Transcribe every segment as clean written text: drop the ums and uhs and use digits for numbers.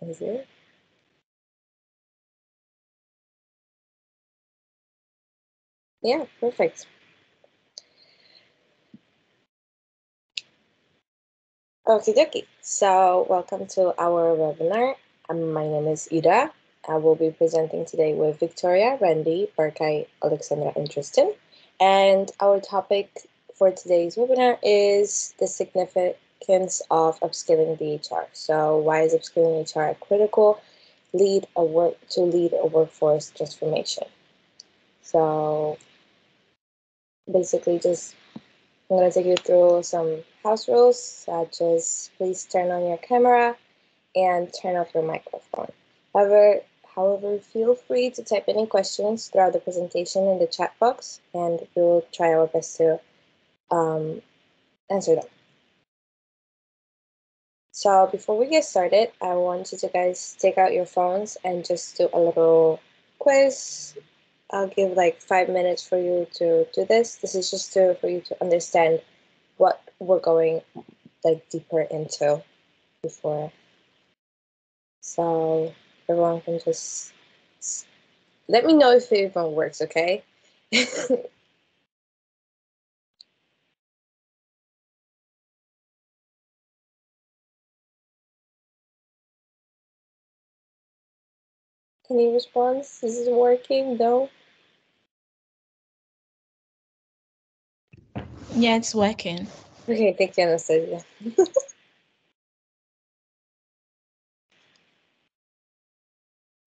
Is it? Yeah, perfect. Okay, dokie. So, welcome to our webinar. My name is Ida. I will be presenting today with Victoria, Randy, Barkai, Alexandra, and Tristan. And our topic for today's webinar is the significance of upskilling the HR. So, why is upskilling HR critical to lead a workforce transformation? So, basically, just I'm going to take you through some house rules, such as please turn on your camera and turn off your microphone. However, feel free to type any questions throughout the presentation in the chat box, and we'll try our best to answer them. So before we get started, I want you to guys take out your phones and just do a little quiz. I'll give like 5 minutes for you to do this. This is just for you to understand what we're going like deeper into before. So everyone can just let me know if it even works, okay? Can you respond? Is it working? No? Yeah, it's working. Okay, thank you, Anastasia.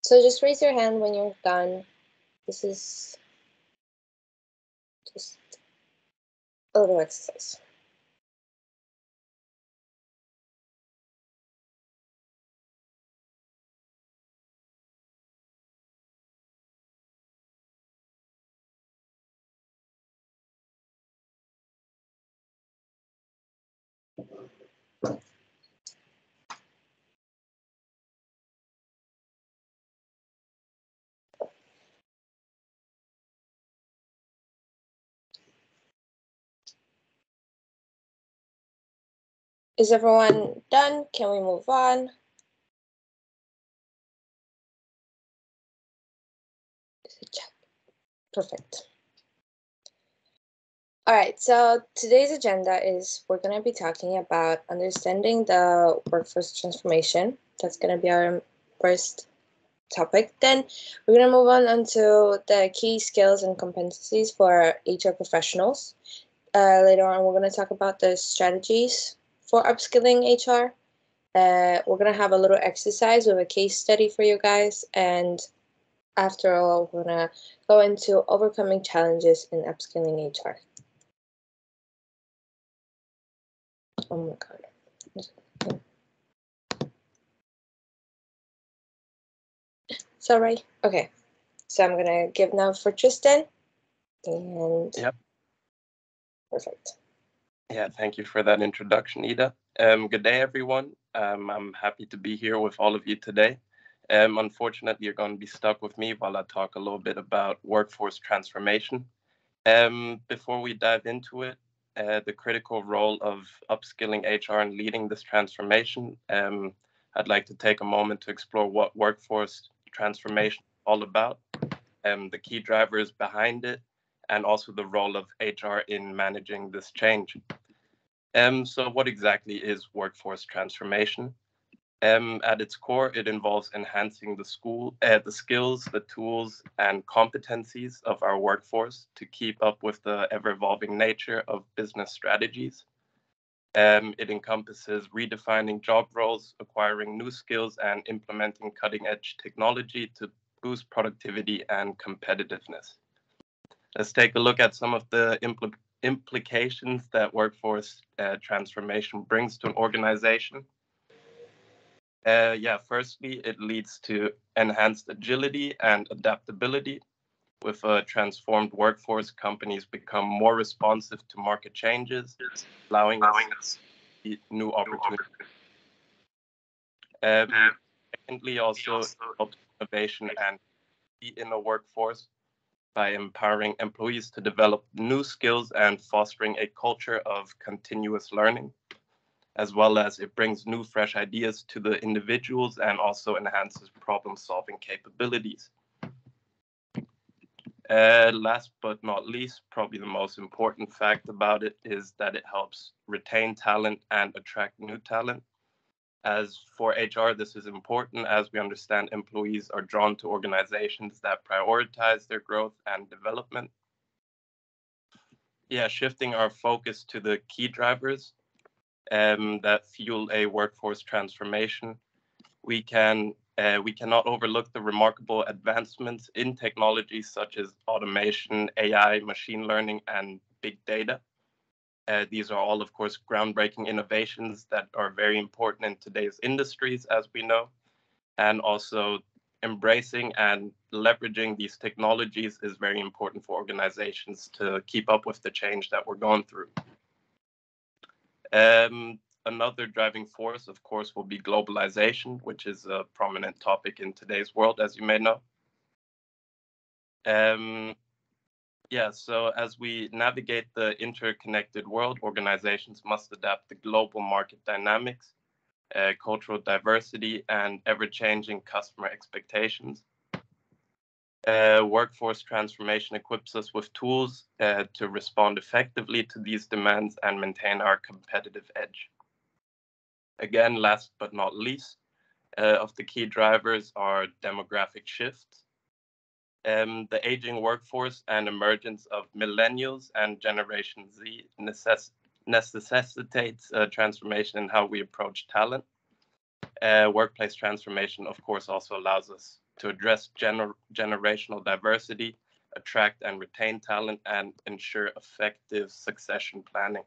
So just raise your hand when you're done. This is just a little exercise. Is everyone done? Can we move on? Perfect. All right, so today's agenda is we're going to be talking about understanding the workforce transformation. That's going to be our first topic. Then we're going to move on onto the key skills and competencies for HR professionals. Later on, we're going to talk about the strategies for upskilling HR. We're going to have a little exercise with a case study for you guys. And after all, we're going to go into overcoming challenges in upskilling HR. Oh my God. So, right. Okay. So I'm going to give now for Tristan. And Yep. Perfect. Yeah, thank you for that introduction, Ida. Good day, everyone. I'm happy to be here with all of you today. Unfortunately, you're going to be stuck with me while I talk a little bit about workforce transformation. Before we dive into it, the critical role of upskilling HR and leading this transformation, I'd like to take a moment to explore what workforce transformation is all about, the key drivers behind it, and also the role of HR in managing this change. So what exactly is workforce transformation? At its core, it involves enhancing the skills, the tools, and competencies of our workforce to keep up with the ever-evolving nature of business strategies. It encompasses redefining job roles, acquiring new skills, and implementing cutting-edge technology to boost productivity and competitiveness. Let's take a look at some of the implications that workforce transformation brings to an organization. Firstly, it leads to enhanced agility and adaptability. With a transformed workforce, companies become more responsive to market changes, allowing us to see new opportunities. Secondly, also helps innovation and in a workforce by empowering employees to develop new skills and fostering a culture of continuous learning. as well as it brings new, fresh ideas to the individuals and also enhances problem-solving capabilities. Last but not least, probably the most important fact about it is that it helps retain talent and attract new talent. As for HR, this is important as we understand employees are drawn to organizations that prioritize their growth and development. Yeah, shifting our focus to the key drivers that fuel a workforce transformation, we cannot overlook the remarkable advancements in technologies such as automation, AI, machine learning, and big data. These are all, of course, groundbreaking innovations that are very important in today's industries, as we know, and also embracing and leveraging these technologies is very important for organizations to keep up with the change that we're going through. Another driving force, of course, will be globalization, which is a prominent topic in today's world, as you may know. So as we navigate the interconnected world, organizations must adapt to global market dynamics, cultural diversity, and ever-changing customer expectations. Workforce transformation equips us with tools to respond effectively to these demands and maintain our competitive edge. Again, last but not least, of the key drivers are demographic shifts. The aging workforce and emergence of millennials and Generation Z necessitates a transformation in how we approach talent. Workplace transformation, of course, also allows us to address generational diversity, attract and retain talent, and ensure effective succession planning.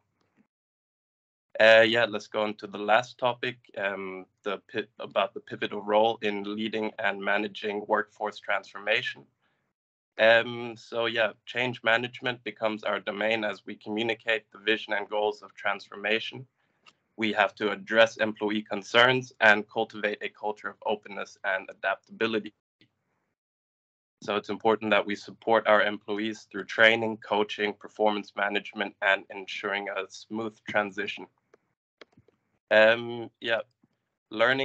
Let's go into the last topic, about the pivotal role in leading and managing workforce transformation. Change management becomes our domain as we communicate the vision and goals of transformation. We have to address employee concerns and cultivate a culture of openness and adaptability. So it's important that we support our employees through training, coaching, performance management, and ensuring a smooth transition. Learning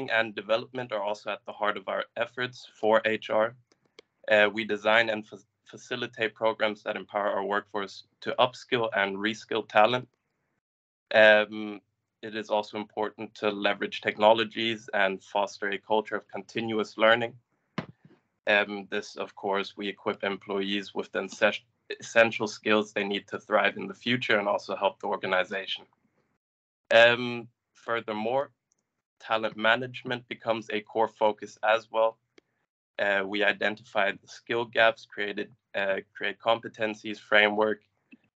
and development are also at the heart of our efforts for HR. We design and facilitate programs that empower our workforce to upskill and reskill talent. It is also important to leverage technologies and foster a culture of continuous learning. This, of course, we equip employees with the essential skills they need to thrive in the future and also help the organization. Furthermore, talent management becomes a core focus as well. We identify the skill gaps, create competencies framework,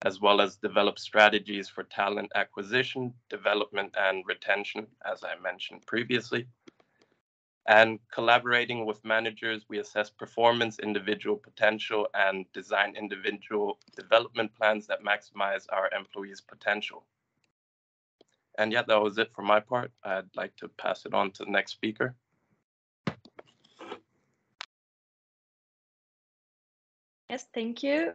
as well as develop strategies for talent acquisition, development, and retention, as I mentioned previously. And collaborating with managers, we assess performance, individual potential, and design individual development plans that maximize our employees' potential. And that was it for my part. I'd like to pass it on to the next speaker. Yes, thank you.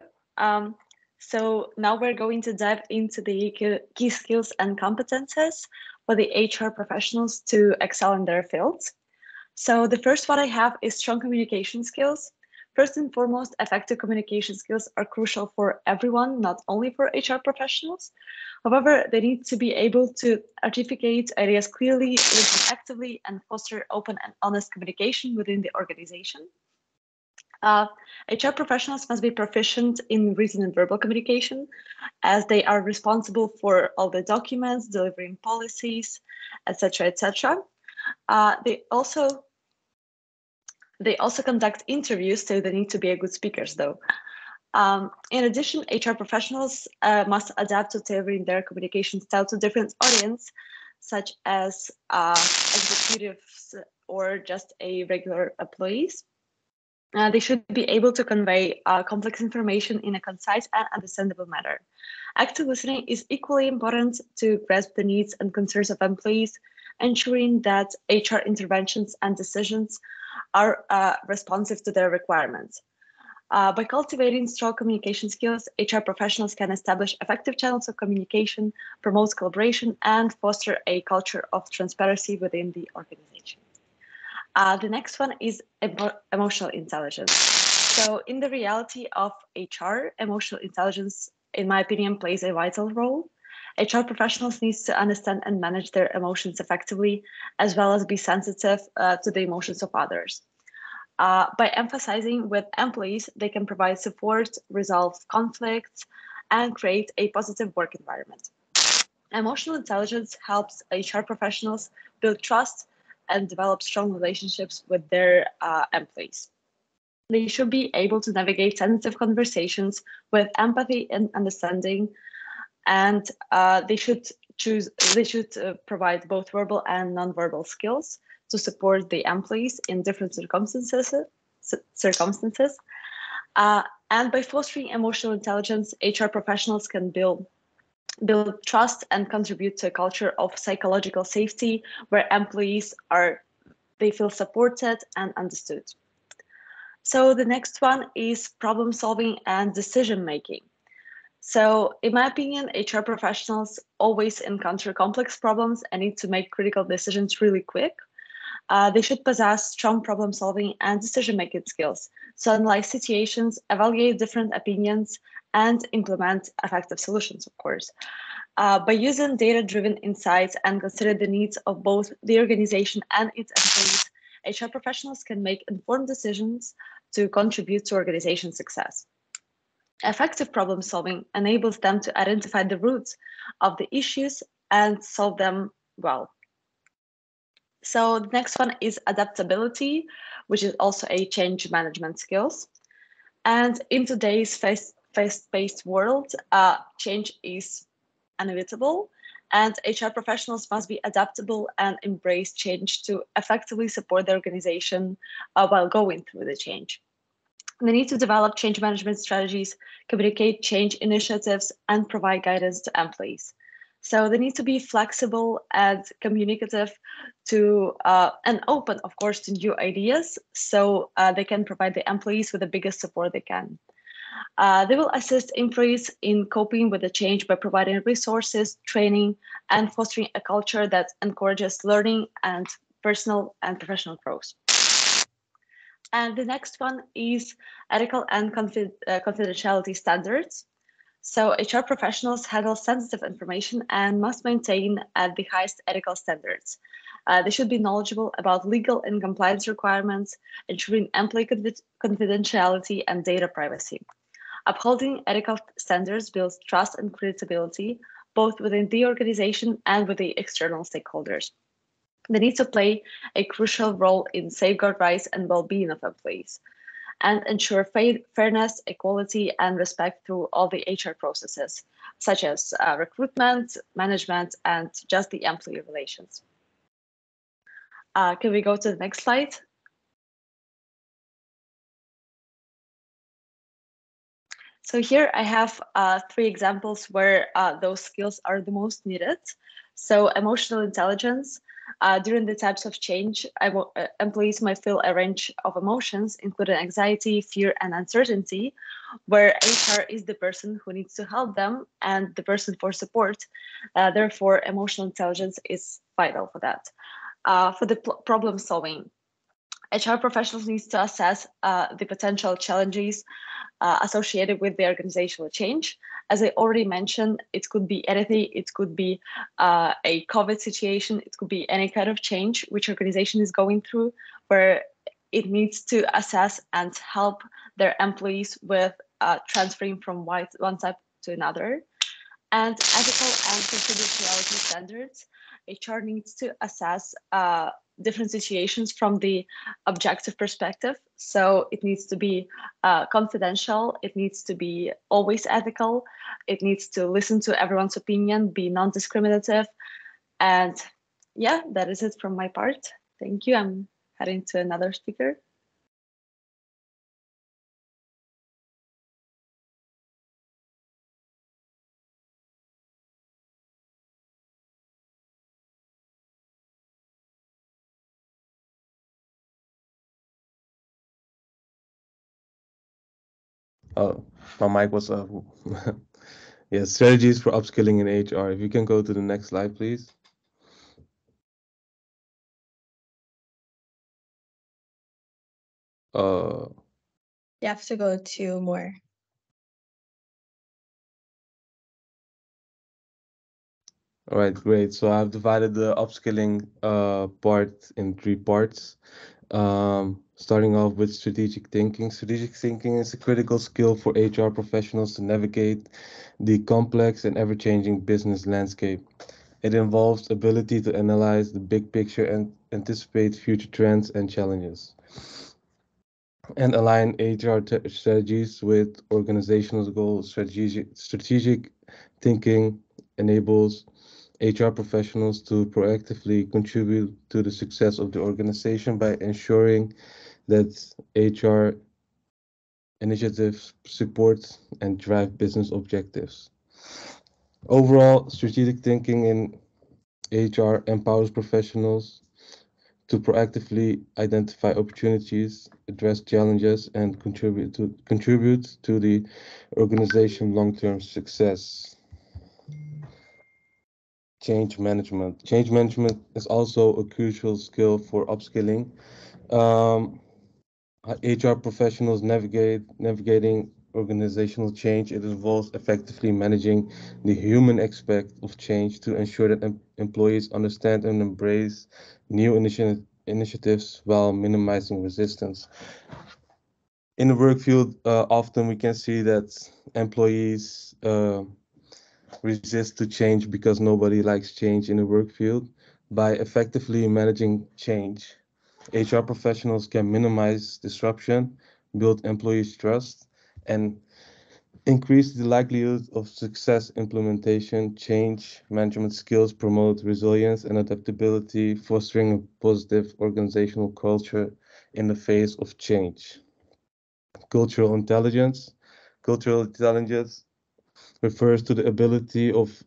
So now we're going to dive into the key skills and competences for the HR professionals to excel in their fields. So the first one I have is strong communication skills. First and foremost, effective communication skills are crucial for everyone, not only for HR professionals. However, they need to be able to articulate ideas clearly, listen actively, and foster open and honest communication within the organization. HR professionals must be proficient in written and verbal communication, as they are responsible for all the documents, delivering policies, etc., etc. They also conduct interviews, so they need to be good speakers, though. In addition, HR professionals must adapt to tailoring their communication style to different audience, such as executives or just a regular employees. They should be able to convey complex information in a concise and understandable manner. Active listening is equally important to grasp the needs and concerns of employees, ensuring that HR interventions and decisions are responsive to their requirements. By cultivating strong communication skills, HR professionals can establish effective channels of communication, promote collaboration, and foster a culture of transparency within the organization. The next one is emotional intelligence. So, in the reality of HR, emotional intelligence, in my opinion, plays a vital role. HR professionals need to understand and manage their emotions effectively, as well as be sensitive to the emotions of others. By emphasizing with employees, they can provide support, resolve conflicts, and create a positive work environment. Emotional intelligence helps HR professionals build trust and develop strong relationships with their employees. They should be able to navigate sensitive conversations with empathy and understanding, and they should provide both verbal and nonverbal skills to support the employees in different circumstances. And by fostering emotional intelligence, HR professionals can build trust and contribute to a culture of psychological safety where employees they feel supported and understood. So the next one is problem solving and decision making. So in my opinion, HR professionals always encounter complex problems and need to make critical decisions really quick. They should possess strong problem solving and decision making skills to analyze situations, evaluate different opinions, and implement effective solutions, of course. By using data-driven insights and consider the needs of both the organization and its employees, HR professionals can make informed decisions to contribute to organization success. Effective problem solving enables them to identify the roots of the issues and solve them well. So the next one is adaptability, which is also a change management skills. And in today's fast-paced world, change is inevitable, and HR professionals must be adaptable and embrace change to effectively support the organization while going through the change. They need to develop change management strategies, communicate change initiatives, and provide guidance to employees. So they need to be flexible and communicative and open, of course, to new ideas, so they can provide the employees with the biggest support they can. They will assist employees in coping with the change by providing resources, training, and fostering a culture that encourages learning and personal and professional growth. And the next one is ethical and confidentiality standards. So HR professionals handle sensitive information and must maintain the highest ethical standards. They should be knowledgeable about legal and compliance requirements, ensuring employee confidentiality and data privacy. Upholding ethical standards builds trust and credibility, both within the organization and with the external stakeholders. They need to play a crucial role in safeguard rights and well-being of employees and ensure fairness, equality, and respect through all the HR processes, such as recruitment, management, and just the employee relations. Can we go to the next slide? So here I have 3 examples where those skills are the most needed. So emotional intelligence. During the types of change, employees might feel a range of emotions, including anxiety, fear, and uncertainty, where HR is the person who needs to help them and the person for support. Therefore, emotional intelligence is vital for that. For the problem solving, HR professionals need to assess the potential challenges associated with the organizational change. As I already mentioned, it could be anything. It could be a COVID situation. It could be any kind of change which organization is going through, where it needs to assess and help their employees with transferring from one type to another. And ethical and confidentiality standards. HR needs to assess different situations from the objective perspective. So it needs to be confidential. It needs to be always ethical. It needs to listen to everyone's opinion, be non-discriminative. And yeah, that is it from my part. Thank you. I'm heading to another speaker. Oh, my mic was up. Yeah, strategies for upskilling in HR. If you can go to the next slide, please. Uh, You have to go to more. all right, great. So I've divided the upskilling part in three parts. Starting off with strategic thinking. Strategic thinking is a critical skill for HR professionals to navigate the complex and ever-changing business landscape. It involves ability to analyze the big picture and anticipate future trends and challenges, and align HR strategies with organizational goals. Strategic thinking enables HR professionals to proactively contribute to the success of the organization by ensuring that HR initiatives support and drive business objectives. Overall, strategic thinking in HR empowers professionals to proactively identify opportunities, address challenges, and contribute to the organization's long-term success. Change management. Change management is also a crucial skill for upskilling. Um, HR professionals navigating organizational change. It involves effectively managing the human aspect of change to ensure that employees understand and embrace new initiatives while minimizing resistance. In the work field, often we can see that employees resist to change because nobody likes change in the work field. By effectively managing change, HR professionals can minimize disruption, build employees' trust, and increase the likelihood of success implementation. Change management skills promote resilience and adaptability, fostering a positive organizational culture in the face of change. Cultural intelligence. Cultural intelligence refers to the ability of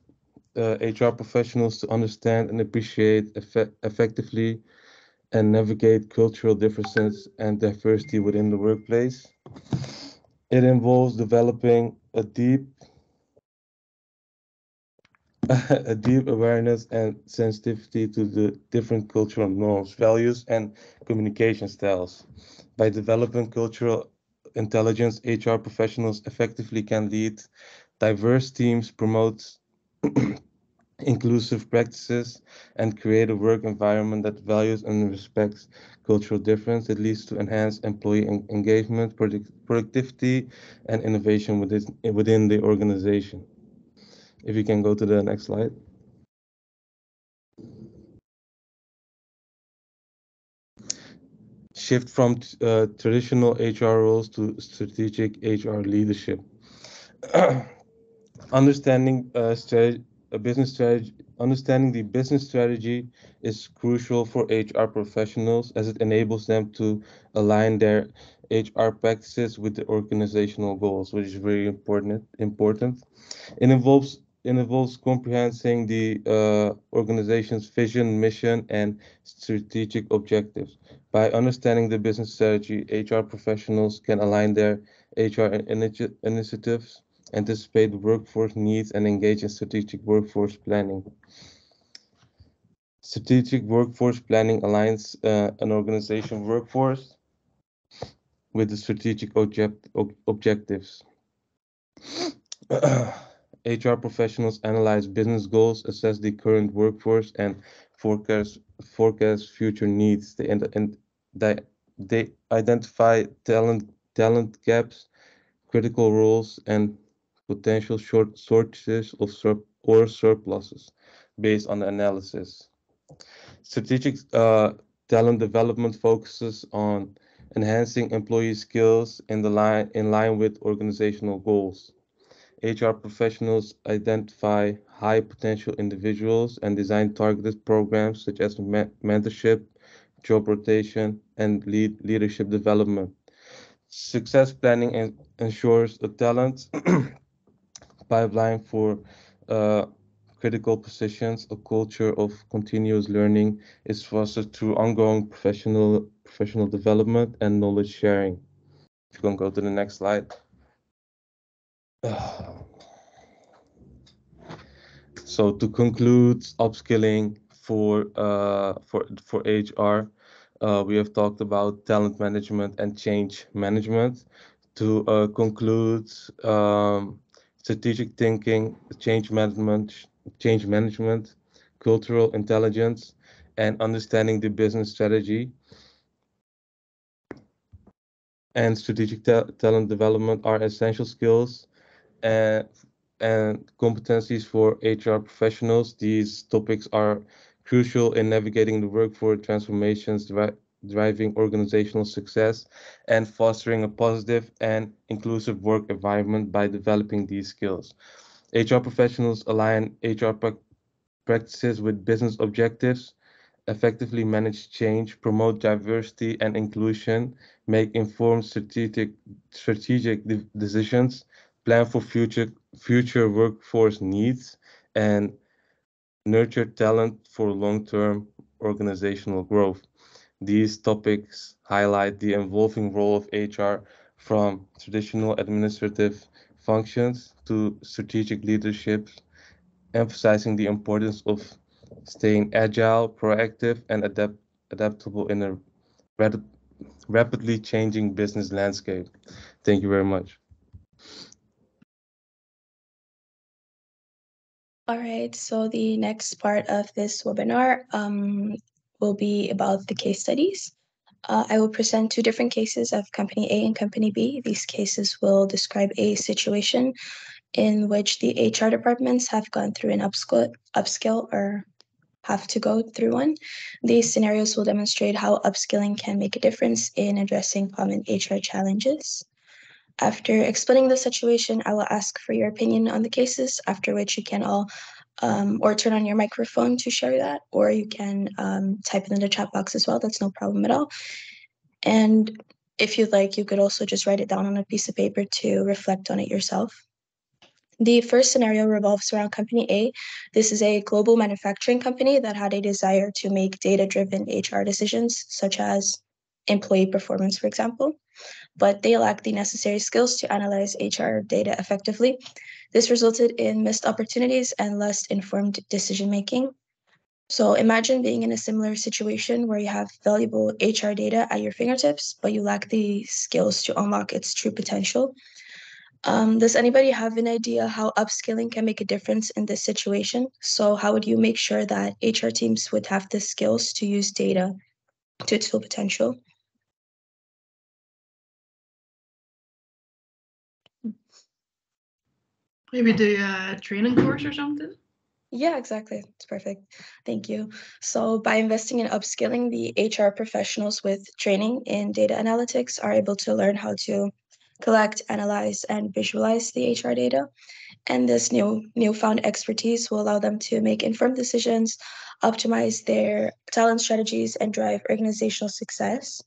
HR professionals to understand and appreciate effectively and navigate cultural differences and diversity within the workplace. It involves developing a deep awareness and sensitivity to the different cultural norms, values, and communication styles. By developing cultural intelligence, HR professionals effectively can lead diverse teams, promote inclusive practices, and create a work environment that values and respects cultural difference. It leads to enhanced employee engagement, productivity, and innovation within the organization. If you can go to the next slide. Shift from traditional HR roles to strategic HR leadership. Understanding a business strategy, understanding the business strategy is crucial for HR professionals as it enables them to align their HR practices with the organizational goals, which is very important. It involves comprehending the organization's vision, mission, and strategic objectives. By understanding the business strategy, HR professionals can align their HR initiatives, anticipate workforce needs, and engage in strategic workforce planning. Strategic workforce planning aligns an organization workforce with the strategic objectives. HR professionals analyze business goals, assess the current workforce, and forecast future needs. They, they identify talent gaps, critical roles, and potential shortages or surpluses based on the analysis. Strategic talent development focuses on enhancing employee skills in line with organizational goals. HR professionals identify high potential individuals and design targeted programs such as mentorship, job rotation, and leadership development. Success planning ensures a talent pipeline for uh, critical positions. A culture of continuous learning is fostered through ongoing professional development and knowledge sharing. If you can go to the next slide. So to conclude, upskilling for HR, we have talked about talent management and change management. To conclude, strategic thinking, change management, cultural intelligence, and understanding the business strategy and strategic talent development are essential skills and competencies for HR professionals. These topics are crucial in navigating the workforce transformations, driving organizational success, and fostering a positive and inclusive work environment by developing these skills. HR professionals align HR practices with business objectives, effectively manage change, promote diversity and inclusion, make informed strategic decisions, plan for future workforce needs, and nurture talent for long-term organizational growth. These topics highlight the evolving role of HR from traditional administrative functions to strategic leadership, emphasizing the importance of staying agile, proactive, and adaptable in a rap- rapidly changing business landscape. Thank you very much. All right, so the next part of this webinar will be about the case studies. I will present two different cases of Company A and Company B. These cases will describe a situation in which the HR departments have gone through an upskill or have to go through one. These scenarios will demonstrate how upskilling can make a difference in addressing common HR challenges. After explaining the situation, I will ask for your opinion on the cases, after which you can all or turn on your microphone to share that, or you can type it in the chat box as well. That's no problem at all. And if you'd like, you could also just write it down on a piece of paper to reflect on it yourself. The first scenario revolves around Company A. This is a global manufacturing company that had a desire to make data-driven HR decisions, such as employee performance, for example, but they lacked the necessary skills to analyze HR data effectively. This resulted in missed opportunities and less informed decision-making. So imagine being in a similar situation where you have valuable HR data at your fingertips, but you lack the skills to unlock its true potential. Does anybody have an idea how upskilling can make a difference in this situation? So how would you make sure that HR teams would have the skills to use data to its full potential? Maybe do a training course or something? Yeah, exactly. It's perfect. Thank you. So by investing in upskilling, the HR professionals with training in data analytics are able to learn how to collect, analyze, and visualize the HR data. And this newfound expertise will allow them to make informed decisions, optimize their talent strategies, and drive organizational success.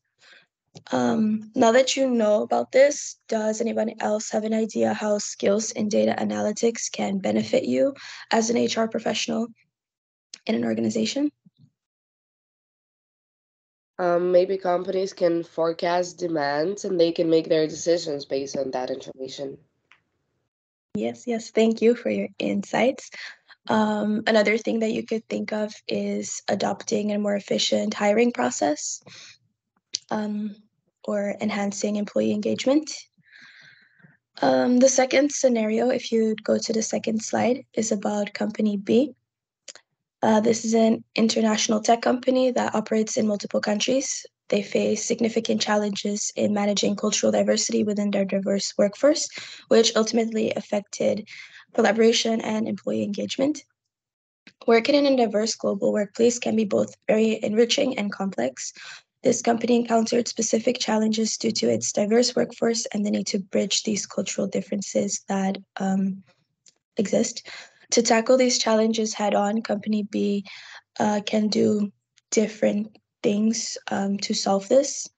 Now that you know about this, does anyone else have an idea how skills in data analytics can benefit you as an HR professional in an organization? Maybe companies can forecast demand and they can make their decisions based on that information. Yes, thank you for your insights. Another thing that you could think of is adopting a more efficient hiring process or enhancing employee engagement. The second scenario, if you go to the second slide, is about Company B. This is an international tech company that operates in multiple countries. They face significant challenges in managing cultural diversity within their diverse workforce, which ultimately affected collaboration and employee engagement. Working in a diverse global workplace can be both very enriching and complex. This company encountered specific challenges due to its diverse workforce and the need to bridge these cultural differences that exist. To tackle these challenges head on, Company B can do different things to solve this.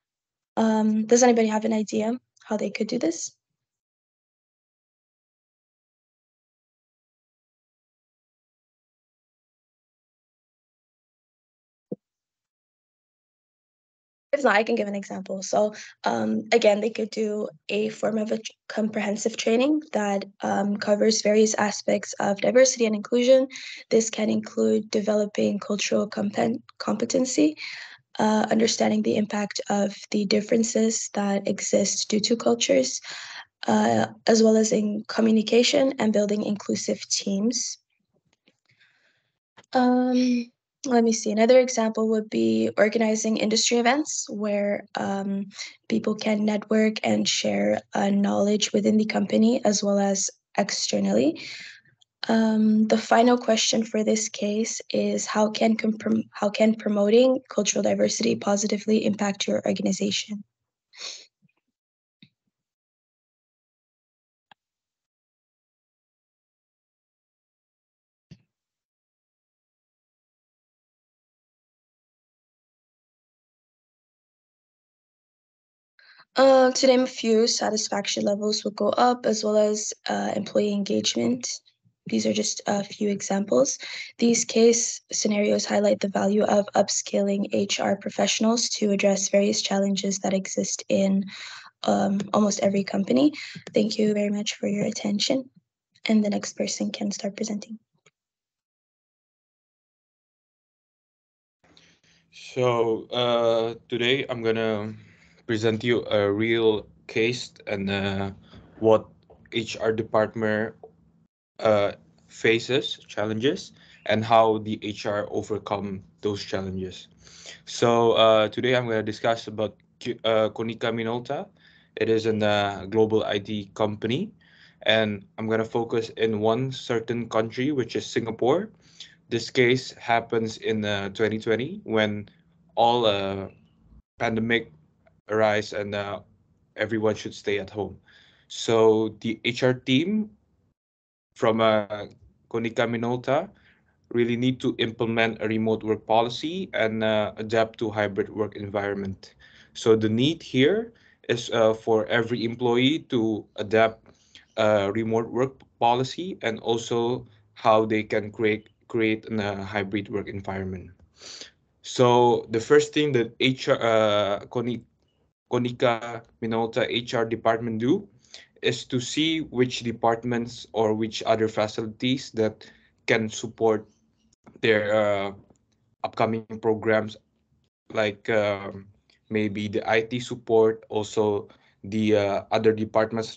Does anybody have an idea how they could do this? if not, I can give an example. So again, they could do a form of a comprehensive training that covers various aspects of diversity and inclusion. This can include developing cultural competency, understanding the impact of the differences that exist due to cultures, as well as in communication and building inclusive teams. Let me see. Another example would be organizing industry events where people can network and share knowledge within the company as well as externally. The final question for this case is how can promoting cultural diversity positively impact your organization? To name a few, satisfaction levels will go up as well as employee engagement. These are just a few examples. These case scenarios highlight the value of upskilling HR professionals to address various challenges that exist in almost every company. Thank you very much for your attention. And the next person can start presenting. So today I'm gonna present you a real case and what HR department faces challenges and how the HR overcome those challenges. So today I'm gonna discuss about Konica Minolta. It is a global IT company, and I'm gonna focus in one certain country, which is Singapore. This case happens in 2020 when all pandemic arise and everyone should stay at home. So the HR team from Konica Minolta really need to implement a remote work policy and adapt to hybrid work environment. So the need here is for every employee to adapt remote work policy and also how they can create a hybrid work environment. So the first thing that Konica Minolta HR department do is to see which departments or which other facilities that can support their upcoming programs, like maybe the IT support, also the other departments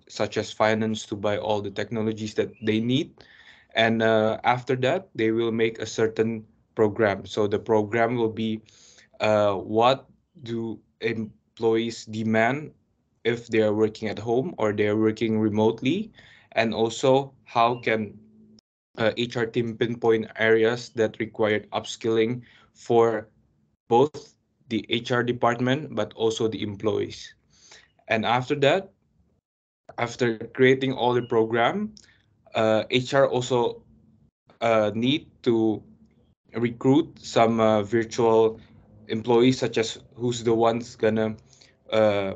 such as finance to buy all the technologies that they need. And after that, they will make a certain program. So the program will be what do employees demand if they are working at home or they are working remotely, and also how can HR team pinpoint areas that required upskilling for both the HR department but also the employees. And after that, after creating all the program, HR also need to recruit some virtual employees, such as who's the ones gonna uh,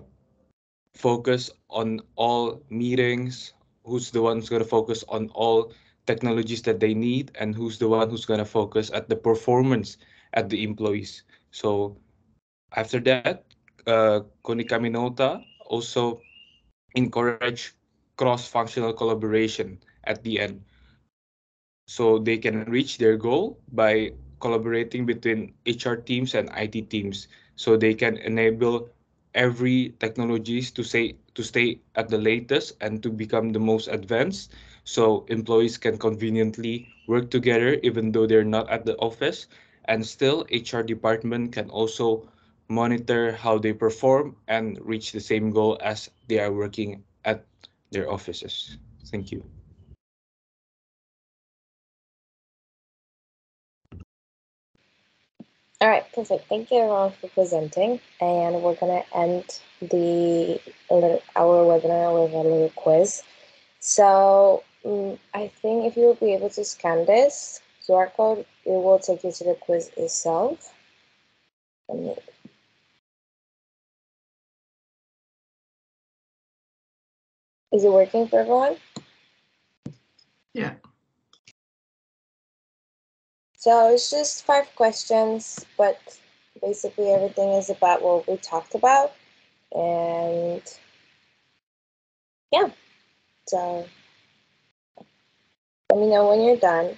focus on all meetings, who's the one's going to focus on all technologies that they need, and who's the one who's going to focus at the performance at the employees. So after that, Konica Minolta also encourage cross-functional collaboration at the end, so they can reach their goal by collaborating between HR teams and IT teams, so they can enable every technologies to stay at the latest and to become the most advanced, so employees can conveniently work together even though they're not at the office, and still HR department can also monitor how they perform and reach the same goal as they are working at their offices. Thank you. All right, perfect. Thank you everyone for presenting, and we're gonna end our webinar with a little quiz. So I think if you will be able to scan this QR code, it will take you to the quiz itself. Is it working for everyone? Yeah. So it's just 5 questions, but basically everything is about what we talked about. And yeah, so let me know when you're done.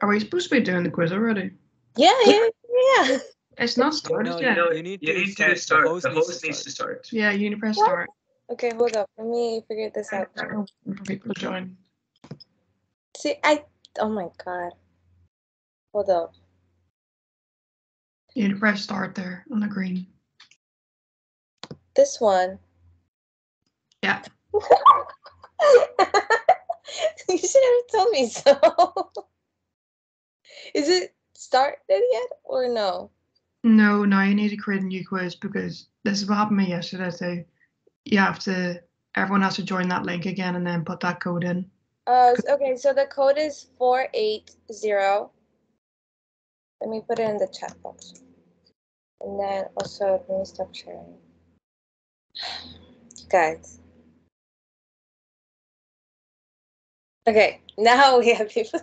Are we supposed to be doing the quiz already? Yeah. It's not started No, yet. you need to start. The host needs to start. Yeah, you need to press What? start. Okay, hold up. Let me figure this out. For people to join. See, oh my God. Hold up. You need to press start there on the green. This one. Yeah. You should have told me so. Is it started yet or no? No, now you need to create a new quiz because this is what happened to me yesterday. So you have to, everyone has to join that link again and then put that code in. Okay, so the code is 480. Let me put it in the chat box. And then also, let me stop sharing. Guys. Okay, now we have people.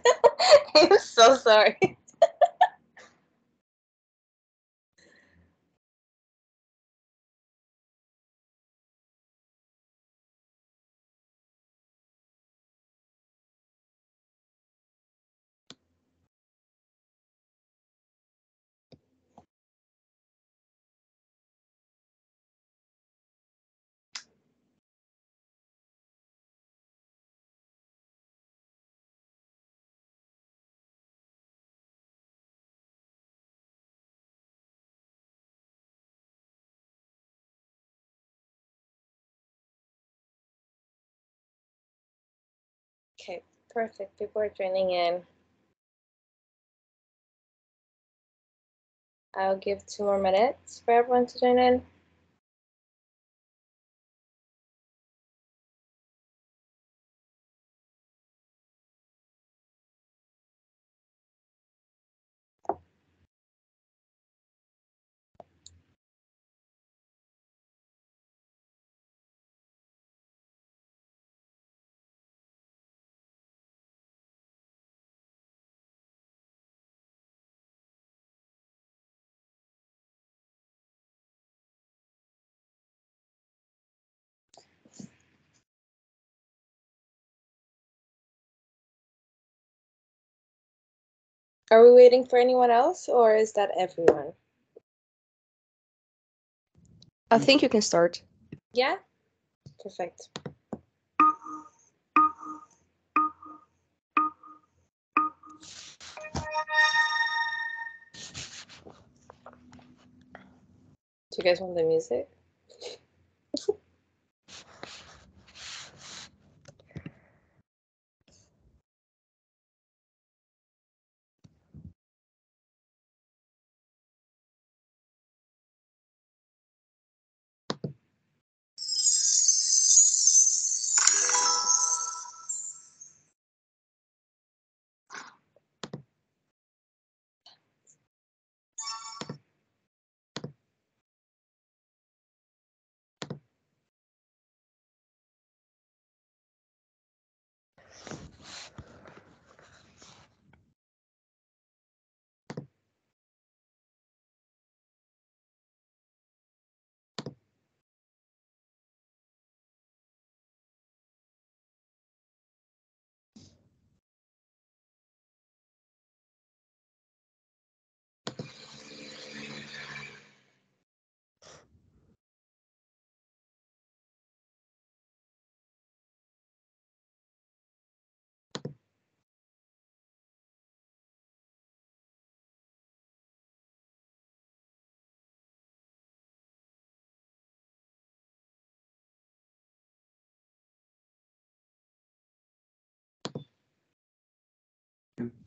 I'm so sorry. Okay, perfect. People are joining in. I'll give 2 more minutes for everyone to join in. Are we waiting for anyone else or is that everyone? I think you can start. Yeah? Perfect. Do you guys want the music?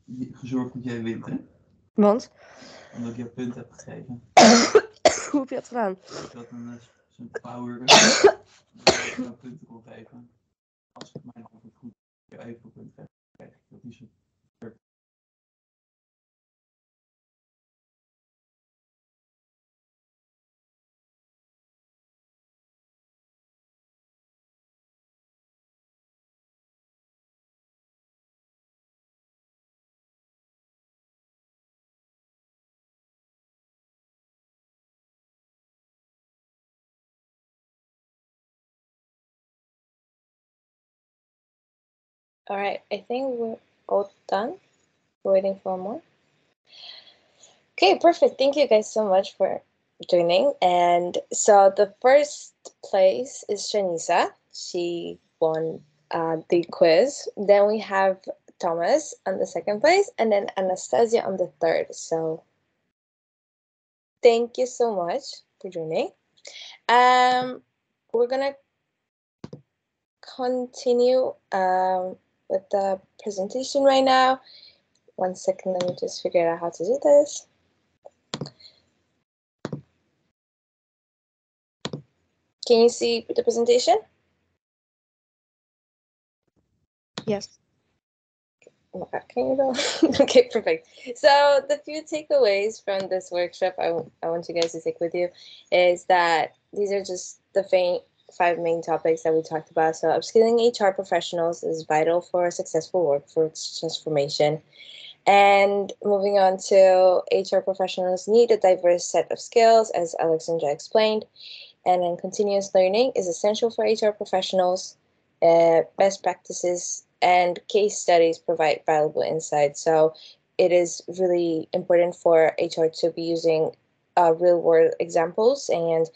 gezorgd dat jij wint, hè? Want? Omdat ik jou punten heb gegeven. Hoe heb je dat gedaan? Ik had zo'n power dat ik jou punten kon geven. Als ik mijn antwoord goed je even punten geef, krijg ik dat niet zo. All right, I think we're all done. We're waiting for more. Okay, perfect. Thank you guys so much for joining. And so the first place is Shanisa. She won the quiz. Then we have Thomas on the second place, and then Anastasia on the third. So thank you so much for joining. We're gonna continue with the presentation right now. 1 second, let me just figure out how to do this. Can you see the presentation? Yes. Can you go? Okay, perfect. So the few takeaways from this workshop I want you guys to take with you is that these are just the five main topics that we talked about. So upskilling HR professionals is vital for a successful workforce transformation. And moving on to HR professionals need a diverse set of skills, as Alexandra explained. And then continuous learning is essential for HR professionals. Best practices and case studies provide valuable insights. So it is really important for HR to be using real world examples and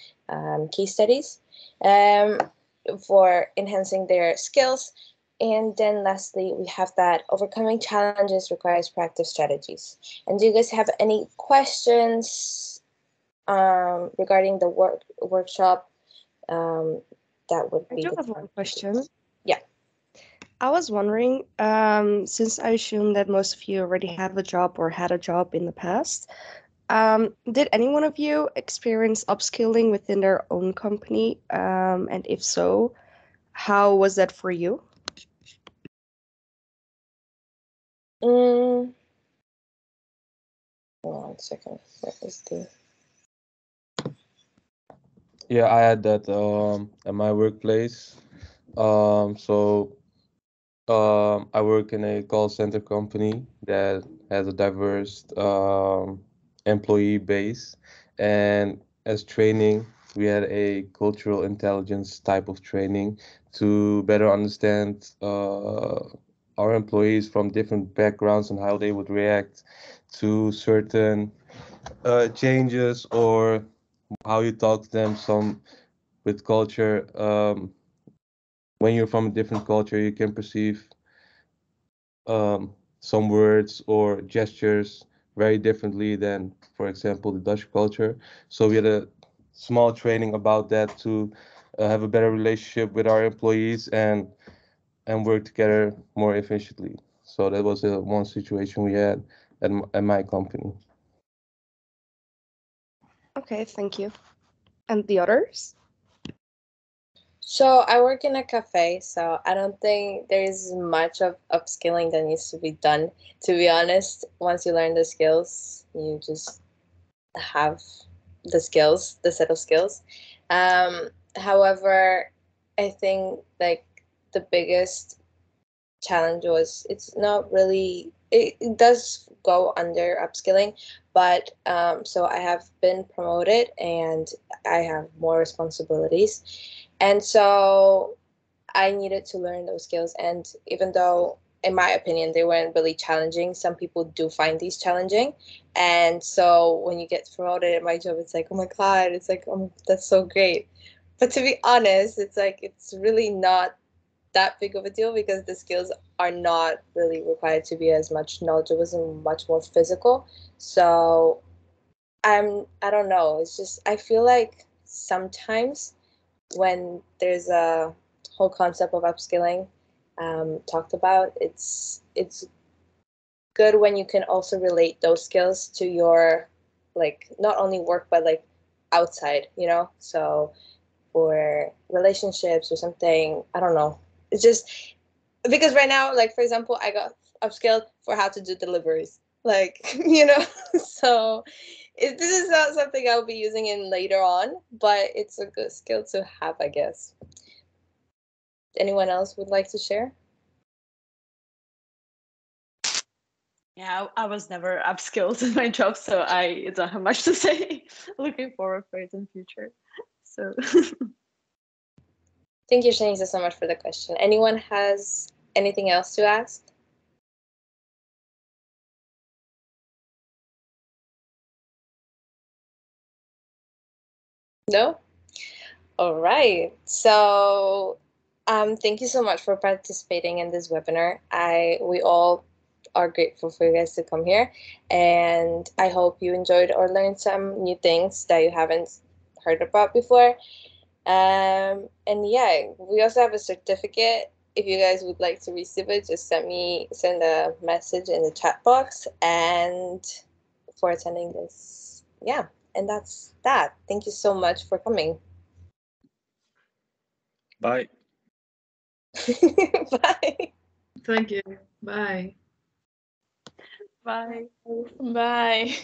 case studies for enhancing their skills. And then lastly, we have that overcoming challenges requires proactive strategies. And do you guys have any questions regarding the workshop? That would be I do have one question. Yeah. I was wondering, since I assume that most of you already have a job or had a job in the past, did any one of you experience upskilling within their own company? And if so, how was that for you? Hold on 1 second. Where is the... Yeah, I had that at my workplace. I work in a call center company that has a diverse employee base, and as training, we had a cultural intelligence type of training to better understand our employees from different backgrounds and how they would react to certain changes or how you talk to them. Some with culture, when you're from a different culture, you can perceive some words or gestures very differently than, for example, the Dutch culture. So we had a small training about that to have a better relationship with our employees and work together more efficiently. So that was one situation we had at my company. Okay, thank you. And the others? So I work in a cafe, so I don't think there is much of upskilling that needs to be done. To be honest, once you learn the skills, you just have the skills, the set of skills. However, I think like the biggest challenge was it's not really it does go under upskilling, but so I have been promoted and I have more responsibilities, and so I needed to learn those skills. And even though in my opinion they weren't really challenging, some people do find these challenging. And so when you get promoted at my job, it's like, oh my god, it's like, oh, that's so great. But to be honest, it's like it's really not that big of a deal because the skills are not really required to be as much knowledgeable and much more physical. So I don't know, it's just I feel like sometimes when there's a whole concept of upskilling talked about, it's good when you can also relate those skills to your, like, not only work, but like outside, you know? So for relationships or something, I don't know. It's just because right now, like, for example, I got upskilled for how to do deliveries, like, you know? So this is not something I'll be using in later on, but it's a good skill to have, I guess. Anyone else would like to share? Yeah, I was never upskilled in my job, so I don't have much to say. Looking forward for it in the future. So Thank you, Shanice, so much for the question. Anyone has anything else to ask? No? All right. So thank you so much for participating in this webinar. We all are grateful for you guys to come here, and I hope you enjoyed or learned some new things that you haven't heard about before. And yeah, we also have a certificate. If you guys would like to receive it, just send a message in the chat box. And for attending this, yeah, and that's that. Thank you so much for coming. Bye. Bye. Thank you. Bye. bye. Bye.